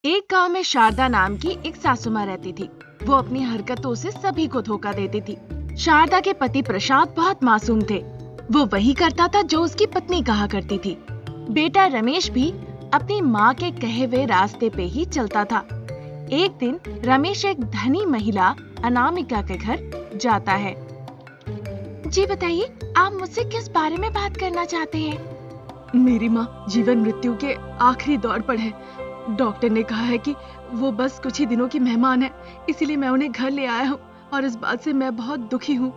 एक गांव में शारदा नाम की एक सासू माँ रहती थी। वो अपनी हरकतों से सभी को धोखा देती थी। शारदा के पति प्रसाद बहुत मासूम थे। वो वही करता था जो उसकी पत्नी कहा करती थी। बेटा रमेश भी अपनी माँ के कहे हुए रास्ते पे ही चलता था। एक दिन रमेश एक धनी महिला अनामिका के घर जाता है। जी बताइए, आप मुझसे किस बारे में बात करना चाहते हैं? मेरी माँ जीवन मृत्यु के आखिरी दौर पर है। डॉक्टर ने कहा है कि वो बस कुछ ही दिनों की मेहमान है, इसीलिए मैं उन्हें घर ले आया हूँ और इस बात से मैं बहुत दुखी हूँ।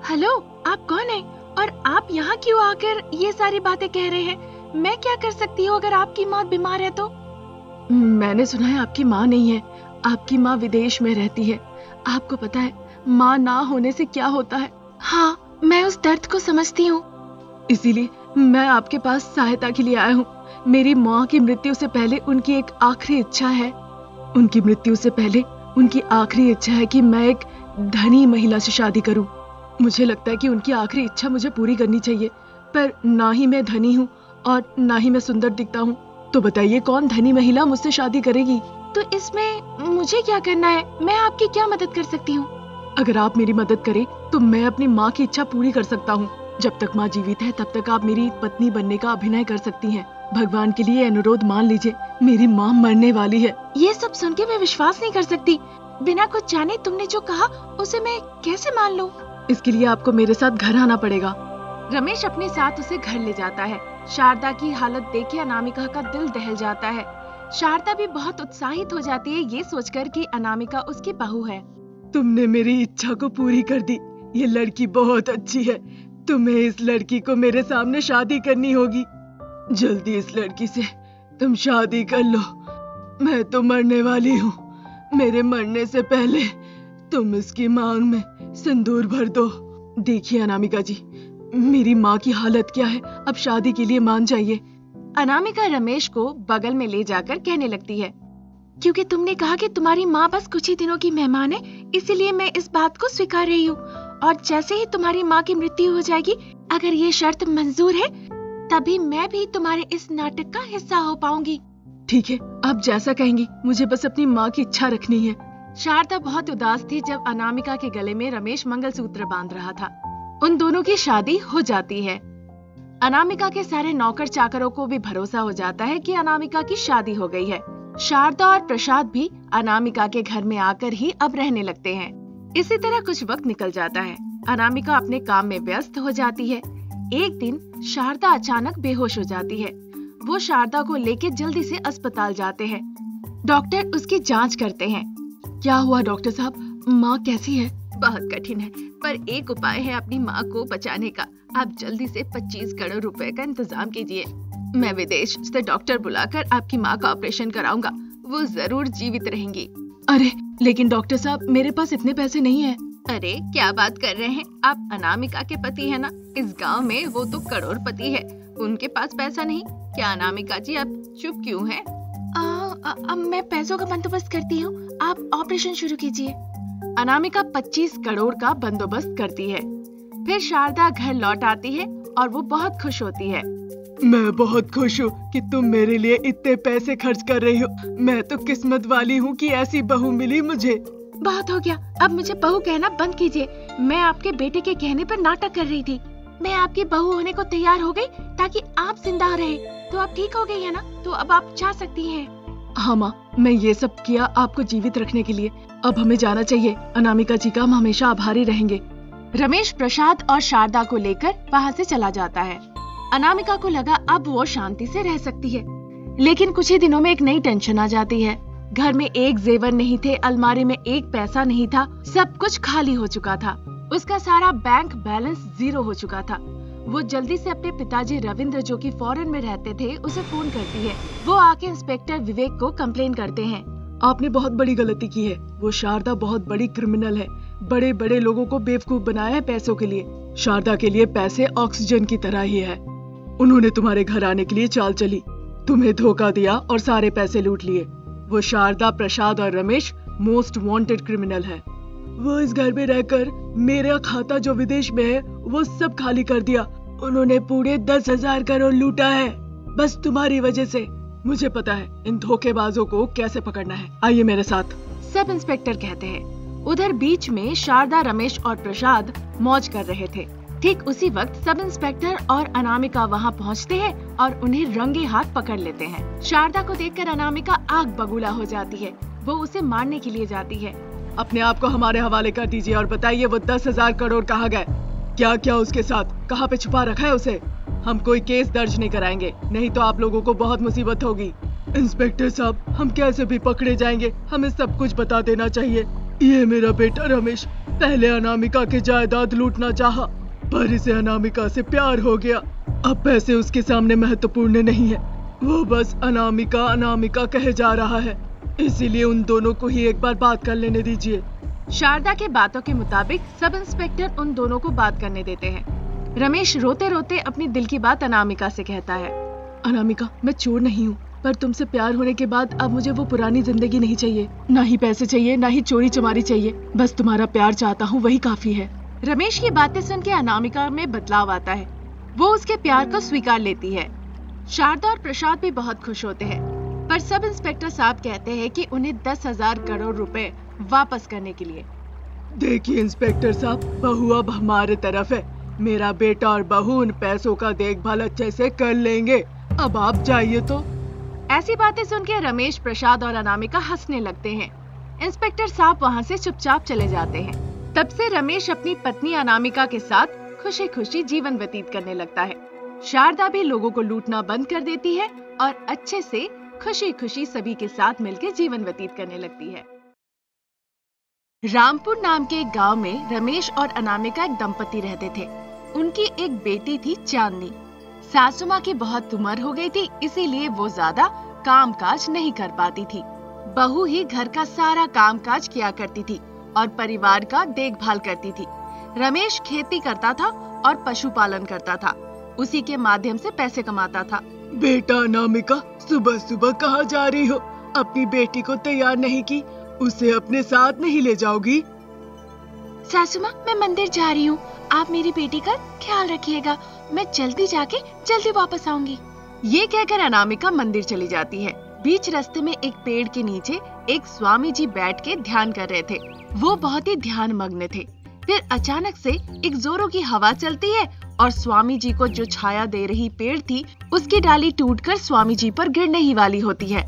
हेलो, आप कौन हैं और आप यहाँ क्यों आकर ये सारी बातें कह रहे हैं? मैं क्या कर सकती हूँ अगर आपकी माँ बीमार है तो? मैंने सुना है आपकी माँ नहीं है, आपकी माँ विदेश में रहती है। आपको पता है माँ ना होने से क्या होता है? हाँ, मैं उस दर्द को समझती हूँ, इसीलिए मैं आपके पास सहायता के लिए आया हूँ। मेरी माँ की मृत्यु से पहले उनकी एक आखिरी इच्छा है। उनकी मृत्यु से पहले उनकी आखिरी इच्छा है कि मैं एक धनी महिला से शादी करूं। मुझे लगता है कि उनकी आखिरी इच्छा मुझे पूरी करनी चाहिए, पर ना ही मैं धनी हूँ और ना ही मैं सुंदर दिखता हूँ। तो बताइए कौन धनी महिला मुझसे शादी करेगी? तो इसमें मुझे क्या करना है? मैं आपकी क्या मदद कर सकती हूँ? अगर आप मेरी मदद करें तो मैं अपनी माँ की इच्छा पूरी कर सकता हूँ। जब तक माँ जीवित है तब तक आप मेरी पत्नी बनने का अभिनय कर सकती हैं। भगवान के लिए अनुरोध मान लीजिए, मेरी माँ मरने वाली है। ये सब सुन के मैं विश्वास नहीं कर सकती। बिना कुछ जाने तुमने जो कहा उसे मैं कैसे मान लूं? इसके लिए आपको मेरे साथ घर आना पड़ेगा। रमेश अपने साथ उसे घर ले जाता है। शारदा की हालत देख अनामिका का दिल दहल जाता है। शारदा भी बहुत उत्साहित हो जाती है ये सोचकर कि अनामिका उसकी बहू है। तुमने मेरी इच्छा को पूरी कर दी। ये लड़की बहुत अच्छी है। तुम्हें इस लड़की को मेरे सामने शादी करनी होगी। जल्दी इस लड़की से तुम शादी कर लो। मैं तो मरने वाली हूँ। मेरे मरने से पहले तुम इसकी मांग में सिंदूर भर दो। देखिए अनामिका जी, मेरी माँ की हालत क्या है, अब शादी के लिए मान जाइए। अनामिका रमेश को बगल में ले जाकर कहने लगती है, क्योंकि तुमने कहा कि तुम्हारी माँ बस कुछ ही दिनों की मेहमान है, इसीलिए मैं इस बात को स्वीकार रही हूँ। और जैसे ही तुम्हारी माँ की मृत्यु हो जाएगी, अगर ये शर्त मंजूर है, तभी मैं भी तुम्हारे इस नाटक का हिस्सा हो पाऊंगी। ठीक है, आप जैसा कहेंगी, मुझे बस अपनी माँ की इच्छा रखनी है। शारदा बहुत उदास थी जब अनामिका के गले में रमेश मंगलसूत्र बांध रहा था। उन दोनों की शादी हो जाती है। अनामिका के सारे नौकर चाकरों को भी भरोसा हो जाता है कि अनामिका की शादी हो गई है। शारदा और प्रसाद भी अनामिका के घर में आकर ही अब रहने लगते हैं। इसी तरह कुछ वक्त निकल जाता है। अनामिका अपने काम में व्यस्त हो जाती है। एक दिन शारदा अचानक बेहोश हो जाती है। वो शारदा को लेके जल्दी से अस्पताल जाते हैं। डॉक्टर उसकी जांच करते हैं। क्या हुआ डॉक्टर साहब, माँ कैसी है? बहुत कठिन है, पर एक उपाय है अपनी माँ को बचाने का। आप जल्दी से 25 करोड़ रुपए का इंतजाम कीजिए। मैं विदेश से डॉक्टर बुलाकर आपकी माँ का ऑपरेशन कराऊंगा। वो जरूर जीवित रहेंगी। अरे लेकिन डॉक्टर साहब, मेरे पास इतने पैसे नहीं है। अरे क्या बात कर रहे हैं आप? अनामिका के पति है ना, इस गांव में वो तो करोड़पति है, उनके पास पैसा नहीं? क्या अनामिका जी, आप चुप क्यों हैं? मैं पैसों का बंदोबस्त करती हूँ, आप ऑपरेशन शुरू कीजिए। अनामिका 25 करोड़ का बंदोबस्त करती है। फिर शारदा घर लौट आती है और वो बहुत खुश होती है। मैं बहुत खुश हूँ कि तुम मेरे लिए इतने पैसे खर्च कर रही हो। मैं तो किस्मत वाली हूँ कि ऐसी बहू मिली मुझे। बहुत हो गया, अब मुझे बहू कहना बंद कीजिए। मैं आपके बेटे के कहने पर नाटक कर रही थी। मैं आपकी बहू होने को तैयार हो गई ताकि आप जिंदा रहे। तो अब ठीक हो गई है ना, तो अब आप जा सकती हैं। हाँ माँ, मैं ये सब किया आपको जीवित रखने के लिए। अब हमें जाना चाहिए। अनामिका जी का हम हमेशा आभारी रहेंगे। रमेश प्रसाद और शारदा को लेकर वहाँ से चला जाता है। अनामिका को लगा अब वो शांति से रह सकती है, लेकिन कुछ ही दिनों में एक नई टेंशन आ जाती है। घर में एक जेवर नहीं थे, अलमारी में एक पैसा नहीं था, सब कुछ खाली हो चुका था। उसका सारा बैंक बैलेंस 0 हो चुका था। वो जल्दी से अपने पिताजी रविंद्र, जो कि फॉरेन में रहते थे, उसे फोन करती है। वो आके इंस्पेक्टर विवेक को कंप्लेन करते हैं। आपने बहुत बड़ी गलती की है। वो शारदा बहुत बड़ी क्रिमिनल है। बड़े बड़े लोगों को बेवकूफ बनाया है पैसों के लिए। शारदा के लिए पैसे ऑक्सीजन की तरह ही है। उन्होंने तुम्हारे घर आने के लिए चाल चली, तुम्हें धोखा दिया और सारे पैसे लूट लिए। वो शारदा, प्रसाद और रमेश मोस्ट वांटेड क्रिमिनल है। वो इस घर में रहकर मेरा खाता जो विदेश में है वो सब खाली कर दिया। उन्होंने पूरे 10,000 करोड़ लूटा है, बस तुम्हारी वजह से। मुझे पता है इन धोखेबाजों को कैसे पकड़ना है, आइए मेरे साथ। सब इंस्पेक्टर कहते हैं। उधर बीच में शारदा, रमेश और प्रसाद मौज कर रहे थे। ठीक उसी वक्त सब इंस्पेक्टर और अनामिका वहाँ पहुँचते हैं और उन्हें रंगे हाथ पकड़ लेते हैं। शारदा को देखकर अनामिका आग बबूला हो जाती है। वो उसे मारने के लिए जाती है। अपने आप को हमारे हवाले कर दीजिए और बताइए वो 10,000 करोड़ कहाँ गए? क्या क्या उसके साथ, कहाँ पे छुपा रखा है उसे? हम कोई केस दर्ज नहीं कराएंगे, नहीं तो आप लोगों को बहुत मुसीबत होगी। इंस्पेक्टर साहब, हम कैसे भी पकड़े जाएंगे, हमें सब कुछ बता देना चाहिए। ये मेरा बेटा रमेश पहले अनामिका के जायदाद लूटना चाहा, पर इसे अनामिका से प्यार हो गया। अब पैसे उसके सामने महत्वपूर्ण नहीं है, वो बस अनामिका अनामिका कहे जा रहा है। इसीलिए उन दोनों को ही एक बार बात कर लेने दीजिए। शारदा के बातों के मुताबिक सब इंस्पेक्टर उन दोनों को बात करने देते हैं। रमेश रोते रोते अपनी दिल की बात अनामिका से कहता है। अनामिका, मैं चोर नहीं हूँ, पर तुमसे प्यार होने के बाद अब मुझे वो पुरानी जिंदगी नहीं चाहिए। ना ही पैसे चाहिए, ना ही चोरी चमारी चाहिए, बस तुम्हारा प्यार चाहता हूँ, वही काफी है। रमेश की बातें सुन के अनामिका में बदलाव आता है। वो उसके प्यार को स्वीकार लेती है। शारदा और प्रसाद भी बहुत खुश होते हैं, पर सब इंस्पेक्टर साहब कहते हैं कि उन्हें 10,000 करोड़ रुपए वापस करने के लिए। देखिए इंस्पेक्टर साहब, बहू अब हमारे तरफ है। मेरा बेटा और बहू उन पैसों का देखभाल अच्छे से कर लेंगे। अब आप जाइए तो। ऐसी बातें सुन के रमेश, प्रसाद और अनामिका हंसने लगते हैं। इंस्पेक्टर साहब वहाँ से चुपचाप चले जाते हैं। तब से रमेश अपनी पत्नी अनामिका के साथ खुशी खुशी जीवन व्यतीत करने लगता है। शारदा भी लोगों को लूटना बंद कर देती है और अच्छे से खुशी खुशी सभी के साथ मिलकर जीवन व्यतीत करने लगती है। रामपुर नाम के एक गांव में रमेश और अनामिका एक दंपति रहते थे। उनकी एक बेटी थी चांदनी। सासू माँ की बहुत उम्र हो गई थी, इसीलिए वो ज्यादा काम काज नहीं कर पाती थी। बहू ही घर का सारा काम काज किया करती थी और परिवार का देखभाल करती थी। रमेश खेती करता था और पशुपालन करता था। उसी के माध्यम से पैसे कमाता था। बेटा अनामिका, सुबह सुबह कहाँ जा रही हो? अपनी बेटी को तैयार नहीं की, उसे अपने साथ नहीं ले जाओगी? सासू माँ, मैं मंदिर जा रही हूँ, आप मेरी बेटी का ख्याल रखिएगा। मैं जल्दी जाके जल्दी वापस आऊंगी। ये कहकर अनामिका मंदिर चली जाती है। बीच रास्ते में एक पेड़ के नीचे एक स्वामी जी बैठ के ध्यान कर रहे थे। वो बहुत ही ध्यान मग्न थे। फिर अचानक से एक जोरों की हवा चलती है और स्वामी जी को जो छाया दे रही पेड़ थी, उसकी डाली टूटकर स्वामी जी पर गिरने ही वाली होती है।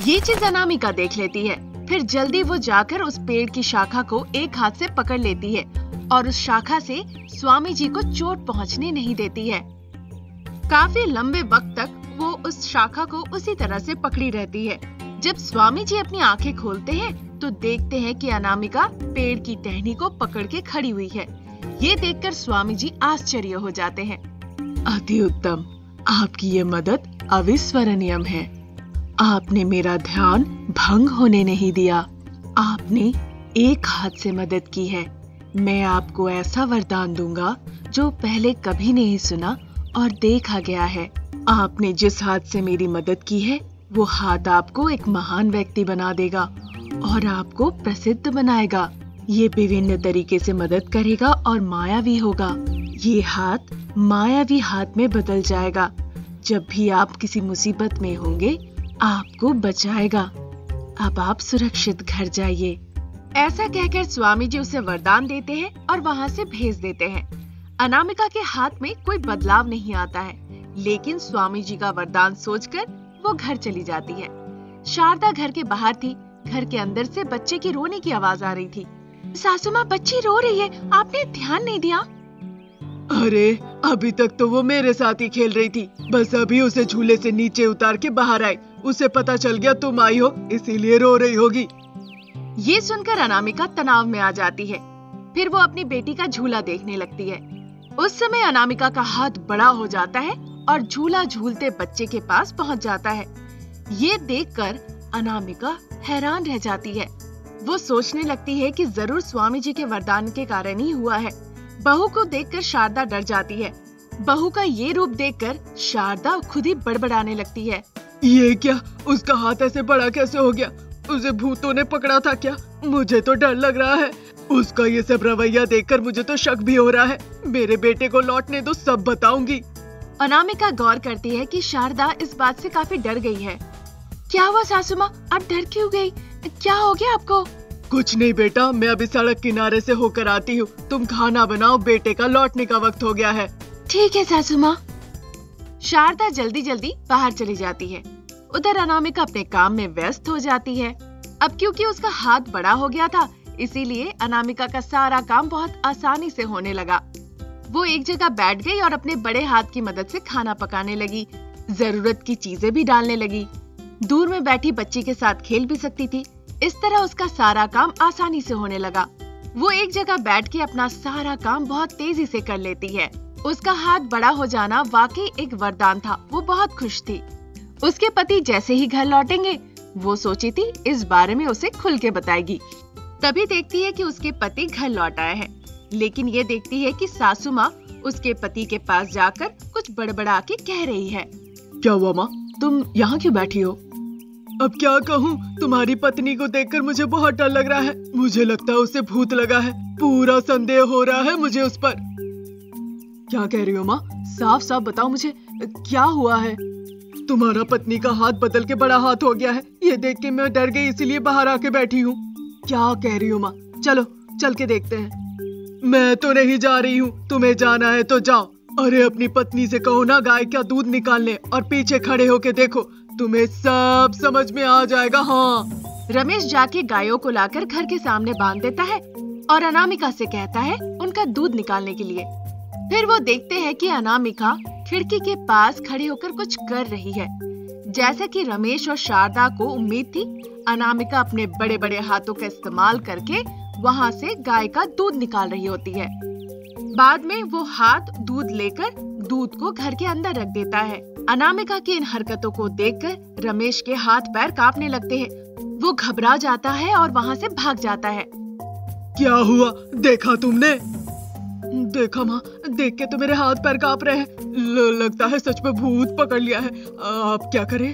ये चीज अनामिका देख लेती है। फिर जल्दी वो जाकर उस पेड़ की शाखा को एक हाथ से पकड़ लेती है और उस शाखा से स्वामी जी को चोट पहुंचने नहीं देती है। काफी लंबे वक्त तक वो उस शाखा को उसी तरह से पकड़ी रहती है। जब स्वामी जी अपनी आंखें खोलते हैं तो देखते हैं कि अनामिका पेड़ की टहनी को पकड़ के खड़ी हुई है। ये देखकर स्वामी जी आश्चर्य हो जाते हैं। अति उत्तम, आपकी ये मदद अविस्मरणीय है। आपने मेरा ध्यान भंग होने नहीं दिया। आपने एक हाथ से मदद की है। मैं आपको ऐसा वरदान दूंगा जो पहले कभी नहीं सुना और देखा गया है। आपने जिस हाथ से मेरी मदद की है, वो हाथ आपको एक महान व्यक्ति बना देगा और आपको प्रसिद्ध बनाएगा। ये विभिन्न तरीके से मदद करेगा और मायावी होगा। ये हाथ मायावी हाथ में बदल जाएगा। जब भी आप किसी मुसीबत में होंगे, आपको बचाएगा। अब आप सुरक्षित घर जाइए। ऐसा कहकर स्वामी जी उसे वरदान देते हैं और वहाँ से भेज देते हैं। अनामिका के हाथ में कोई बदलाव नहीं आता है, लेकिन स्वामी जी का वरदान सोचकर वो घर चली जाती है। शारदा घर के बाहर थी। घर के अंदर से बच्चे की रोने की आवाज आ रही थी। सासू माँ, बच्ची रो रही है, आपने ध्यान नहीं दिया? अरे, अभी तक तो वो मेरे साथ ही खेल रही थी। बस अभी उसे झूले से नीचे उतार के बाहर आई। उसे पता चल गया तुम आई हो, इसीलिए रो रही होगी। ये सुनकर अनामिका तनाव में आ जाती है। फिर वो अपनी बेटी का झूला देखने लगती है। उस समय अनामिका का हाथ बड़ा हो जाता है और झूला झूलते बच्चे के पास पहुंच जाता है। ये देखकर अनामिका हैरान रह जाती है। वो सोचने लगती है कि जरूर स्वामी जी के वरदान के कारण ही हुआ है। बहू को देखकर शारदा डर जाती है। बहू का ये रूप देखकर शारदा खुद ही बड़बड़ाने लगती है। ये क्या, उसका हाथ ऐसे बड़ा कैसे हो गया? उसे भूतों ने पकड़ा था क्या? मुझे तो डर लग रहा है। उसका ये सब रवैया देखकर मुझे तो शक भी हो रहा है। मेरे बेटे को लौटने दो, सब बताऊंगी। अनामिका गौर करती है कि शारदा इस बात से काफी डर गई है। क्या हुआ सासू माँ, आप डर क्यों गई? क्या हो गया आपको? कुछ नहीं बेटा, मैं अभी सड़क किनारे से होकर आती हूँ। तुम खाना बनाओ, बेटे का लौटने का वक्त हो गया है। ठीक है सासू माँ। शारदा जल्दी जल्दी बाहर चली जाती है। उधर अनामिका अपने काम में व्यस्त हो जाती है। अब क्योंकि उसका हाथ बड़ा हो गया था, इसीलिए अनामिका का सारा काम बहुत आसानी से होने लगा। वो एक जगह बैठ गई और अपने बड़े हाथ की मदद से खाना पकाने लगी। जरूरत की चीजें भी डालने लगी। दूर में बैठी बच्ची के साथ खेल भी सकती थी। इस तरह उसका सारा काम आसानी से होने लगा। वो एक जगह बैठ के अपना सारा काम बहुत तेजी से कर लेती है। उसका हाथ बड़ा हो जाना वाकई एक वरदान था। वो बहुत खुश थी। उसके पति जैसे ही घर लौटेंगे, वो सोची थी इस बारे में उसे खुल के बताएगी। तभी देखती है कि उसके पति घर लौट आए हैं, लेकिन ये देखती है कि सासू माँ उसके पति के पास जाकर कुछ बड़बड़ा के कह रही है। क्या हुआ माँ, तुम यहाँ क्यों बैठी हो? अब क्या कहूँ, तुम्हारी पत्नी को देखकर मुझे बहुत डर लग रहा है। मुझे लगता है उसे भूत लगा है। पूरा संदेह हो रहा है मुझे उस पर। क्या कह रही हो माँ? साफ साफ बताओ मुझे, क्या हुआ है? तुम्हारा पत्नी का हाथ बदल के बड़ा हाथ हो गया है। ये देख के मैं डर गई, इसीलिए बाहर आके बैठी हूँ। क्या कह रही हो माँ? चलो चल के देखते हैं। मैं तो नहीं जा रही हूँ, तुम्हें जाना है तो जाओ। अरे अपनी पत्नी से कहो ना गाय का दूध निकालने, और पीछे खड़े होके देखो, तुम्हें सब समझ में आ जाएगा। हाँ। रमेश जाके गायों को लाकर घर के सामने बांध देता है और अनामिका से कहता है उनका दूध निकालने के लिए। फिर वो देखते हैं कि अनामिका खिड़की के पास खड़े होकर कुछ कर रही है। जैसा कि रमेश और शारदा को उम्मीद थी, अनामिका अपने बड़े बड़े हाथों का इस्तेमाल करके वहाँ से गाय का दूध निकाल रही होती है। बाद में वो हाथ दूध लेकर दूध को घर के अंदर रख देता है। अनामिका की इन हरकतों को देखकर रमेश के हाथ पैर कांपने लगते हैं। वो घबरा जाता है और वहाँ से भाग जाता है। क्या हुआ, देखा तुमने? देखा माँ, देख के तो मेरे हाथ पैर कांप रहे हैं। लगता है सच में भूत पकड़ लिया है। अब क्या करें?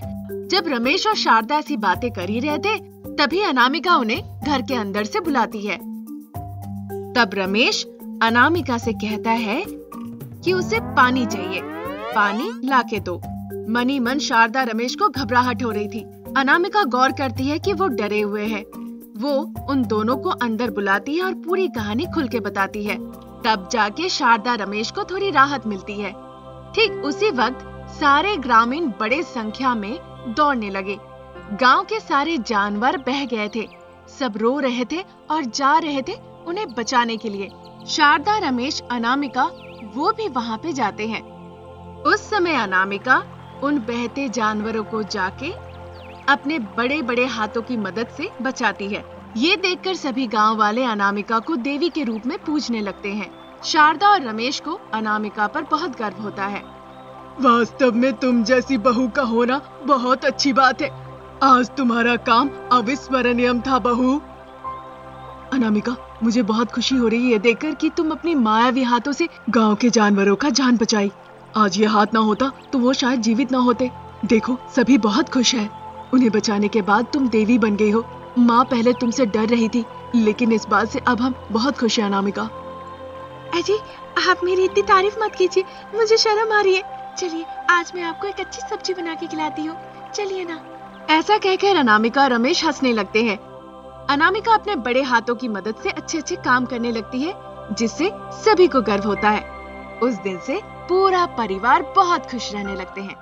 जब रमेश और शारदा ऐसी बातें कर ही रहे थे, तभी अनामिका उन्हें घर के अंदर से बुलाती है। तब रमेश अनामिका से कहता है कि उसे पानी चाहिए। पानी लाके दो। मनी मन शारदा रमेश को घबराहट हो रही थी। अनामिका गौर करती है कि वो डरे हुए हैं। वो उन दोनों को अंदर बुलाती है और पूरी कहानी खुल के बताती है। तब जाके शारदा रमेश को थोड़ी राहत मिलती है। ठीक उसी वक्त सारे ग्रामीण बड़े संख्या में दौड़ने लगे। गांव के सारे जानवर बह गए थे। सब रो रहे थे और जा रहे थे उन्हें बचाने के लिए। शारदा, रमेश, अनामिका वो भी वहाँ पे जाते हैं। उस समय अनामिका उन बहते जानवरों को जाके अपने बड़े बड़े हाथों की मदद से बचाती है। ये देखकर सभी गांव वाले अनामिका को देवी के रूप में पूजने लगते हैं। शारदा और रमेश को अनामिका पर बहुत गर्व होता है। वास्तव में तुम जैसी बहू का होना बहुत अच्छी बात है। आज तुम्हारा काम अविस्मरणीय था बहू। अनामिका, मुझे बहुत खुशी हो रही है देखकर कि तुम अपनी मायावी हाथों से गांव के जानवरों का जान बचाई। आज ये हाथ ना होता तो वो शायद जीवित ना होते। देखो, सभी बहुत खुश हैं। उन्हें बचाने के बाद तुम देवी बन गई हो। माँ पहले तुमसे डर रही थी, लेकिन इस बात से अब हम बहुत खुश हैं अनामिका। अजी, आप मेरी इतनी तारीफ मत कीजिए, मुझे शर्म आ रही है। चलिए, आज मैं आपको एक अच्छी सब्जी बना के खिलाती हूँ, चलिए ना। ऐसा कहकर अनामिका और रमेश हंसने लगते हैं। अनामिका अपने बड़े हाथों की मदद से अच्छे अच्छे काम करने लगती है, जिससे सभी को गर्व होता है। उस दिन से पूरा परिवार बहुत खुश रहने लगते हैं।